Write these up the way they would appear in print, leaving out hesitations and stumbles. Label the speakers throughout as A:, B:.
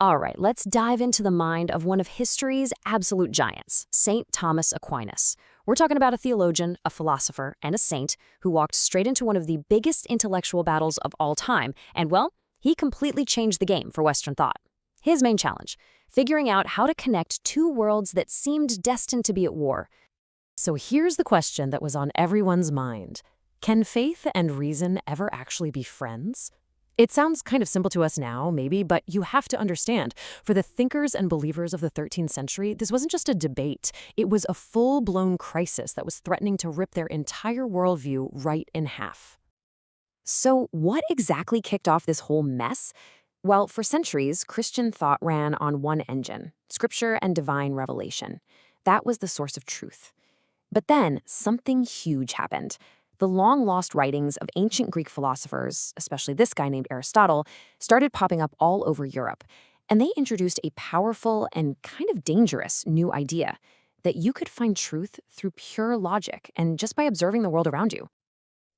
A: All right, let's dive into the mind of one of history's absolute giants, St. Thomas Aquinas. We're talking about a theologian, a philosopher, and a saint who walked straight into one of the biggest intellectual battles of all time, and well, he completely changed the game for Western thought. His main challenge, figuring out how to connect two worlds that seemed destined to be at war. So here's the question that was on everyone's mind. Can faith and reason ever actually be friends? It sounds kind of simple to us now, maybe, but you have to understand, for the thinkers and believers of the 13th century, this wasn't just a debate. It was a full-blown crisis that was threatening to rip their entire worldview right in half. So what exactly kicked off this whole mess? Well, for centuries, Christian thought ran on one engine, scripture and divine revelation. That was the source of truth. But then something huge happened. The long-lost writings of ancient Greek philosophers, especially this guy named Aristotle, started popping up all over Europe. And they introduced a powerful and kind of dangerous new idea, that you could find truth through pure logic and just by observing the world around you.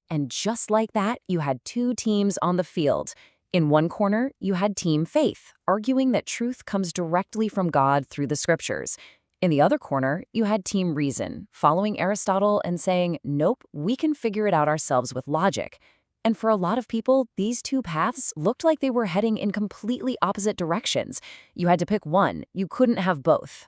A: And just like that, you had two teams on the field. In one corner, you had Team Faith, arguing that truth comes directly from God through the scriptures. In the other corner, you had Team Reason, following Aristotle and saying, nope, we can figure it out ourselves with logic. And for a lot of people, these two paths looked like they were heading in completely opposite directions. You had to pick one. You couldn't have both.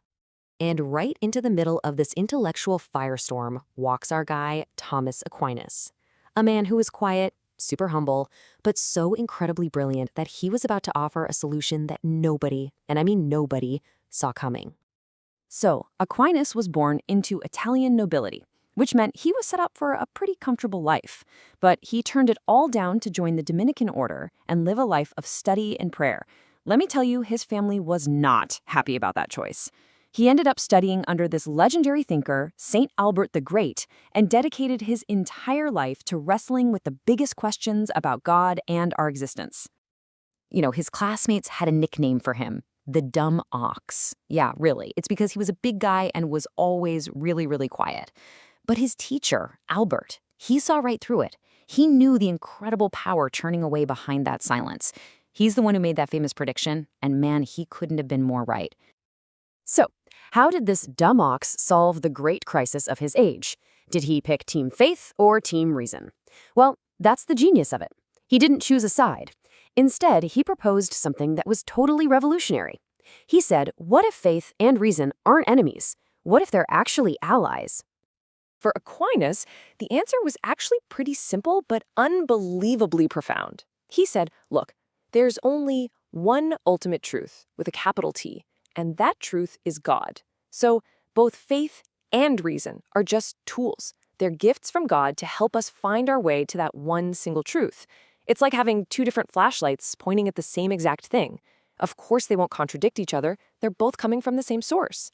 A: And right into the middle of this intellectual firestorm walks our guy, Thomas Aquinas. A man who was quiet, super humble, but so incredibly brilliant that he was about to offer a solution that nobody, and I mean nobody, saw coming. So, Aquinas was born into Italian nobility, which meant he was set up for a pretty comfortable life. But he turned it all down to join the Dominican order and live a life of study and prayer. Let me tell you, his family was not happy about that choice. He ended up studying under this legendary thinker, St. Albert the Great, and dedicated his entire life to wrestling with the biggest questions about God and our existence. You know, his classmates had a nickname for him, the dumb ox. Yeah, really. It's because he was a big guy and was always really, really quiet. But his teacher, Albert, he saw right through it. He knew the incredible power churning away behind that silence. He's the one who made that famous prediction, and man, he couldn't have been more right. So, how did this dumb ox solve the great crisis of his age? Did he pick Team Faith or Team Reason? Well, that's the genius of it. He didn't choose a side. Instead, he proposed something that was totally revolutionary. He said, what if faith and reason aren't enemies? What if they're actually allies?
B: For Aquinas, the answer was actually pretty simple but unbelievably profound. He said, look, there's only one ultimate truth with a capital T, and that truth is God. So both faith and reason are just tools. They're gifts from God to help us find our way to that one single truth. It's like having two different flashlights pointing at the same exact thing. Of course they won't contradict each other. They're both coming from the same source.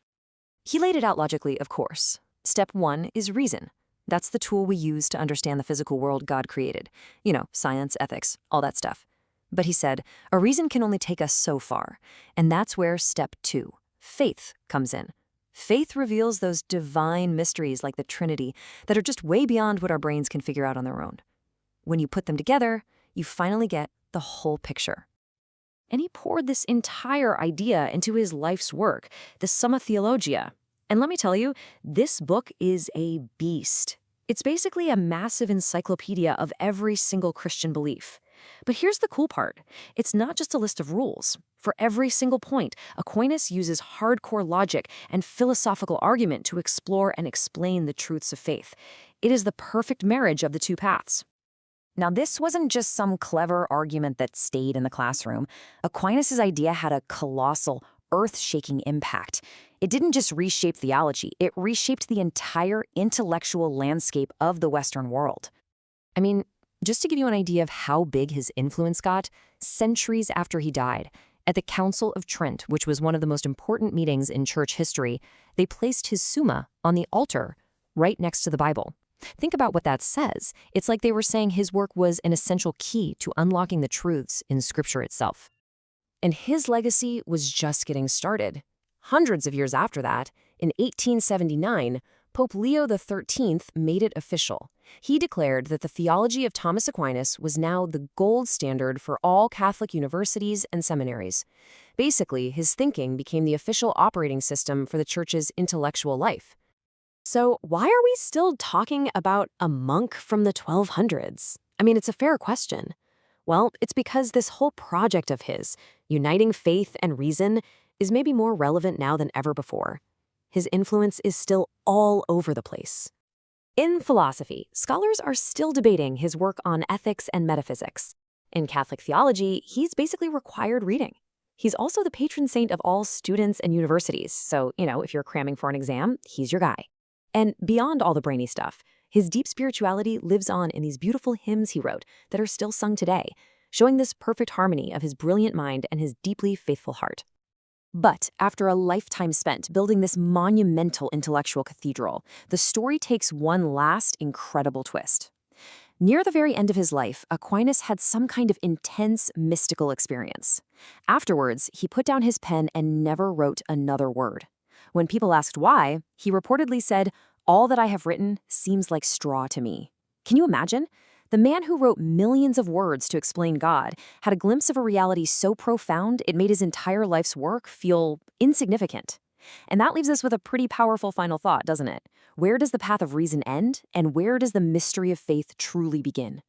A: He laid it out logically, of course. Step one is reason. That's the tool we use to understand the physical world God created. You know, science, ethics, all that stuff. But he said, a reason can only take us so far. And that's where step two, faith, comes in. Faith reveals those divine mysteries like the Trinity that are just way beyond what our brains can figure out on their own. When you put them together, you finally get the whole picture. And he poured this entire idea into his life's work, the Summa Theologia. And let me tell you, this book is a beast. It's basically a massive encyclopedia of every single Christian belief. But here's the cool part. It's not just a list of rules. For every single point, Aquinas uses hardcore logic and philosophical argument to explore and explain the truths of faith. It is the perfect marriage of the two paths. Now, this wasn't just some clever argument that stayed in the classroom. Aquinas' idea had a colossal, earth-shaking impact. It didn't just reshape theology, it reshaped the entire intellectual landscape of the Western world. I mean, just to give you an idea of how big his influence got, centuries after he died, at the Council of Trent, which was one of the most important meetings in church history, they placed his Summa on the altar right next to the Bible. Think about what that says. It's like they were saying his work was an essential key to unlocking the truths in Scripture itself. And his legacy was just getting started. Hundreds of years after that, in 1879, Pope Leo XIII made it official. He declared that the theology of Thomas Aquinas was now the gold standard for all Catholic universities and seminaries. Basically, his thinking became the official operating system for the church's intellectual life. So, why are we still talking about a monk from the 1200s? I mean, it's a fair question. Well, it's because this whole project of his, uniting faith and reason, is maybe more relevant now than ever before. His influence is still all over the place. In philosophy, scholars are still debating his work on ethics and metaphysics. In Catholic theology, he's basically required reading. He's also the patron saint of all students and universities, so, if you're cramming for an exam, he's your guy. And beyond all the brainy stuff, his deep spirituality lives on in these beautiful hymns he wrote that are still sung today, showing this perfect harmony of his brilliant mind and his deeply faithful heart. But after a lifetime spent building this monumental intellectual cathedral, the story takes one last incredible twist. Near the very end of his life, Aquinas had some kind of intense mystical experience. Afterwards, he put down his pen and never wrote another word. When people asked why, he reportedly said, "All that I have written seems like straw to me." Can you imagine? The man who wrote millions of words to explain God had a glimpse of a reality so profound it made his entire life's work feel insignificant. And that leaves us with a pretty powerful final thought, doesn't it? Where does the path of reason end, and where does the mystery of faith truly begin?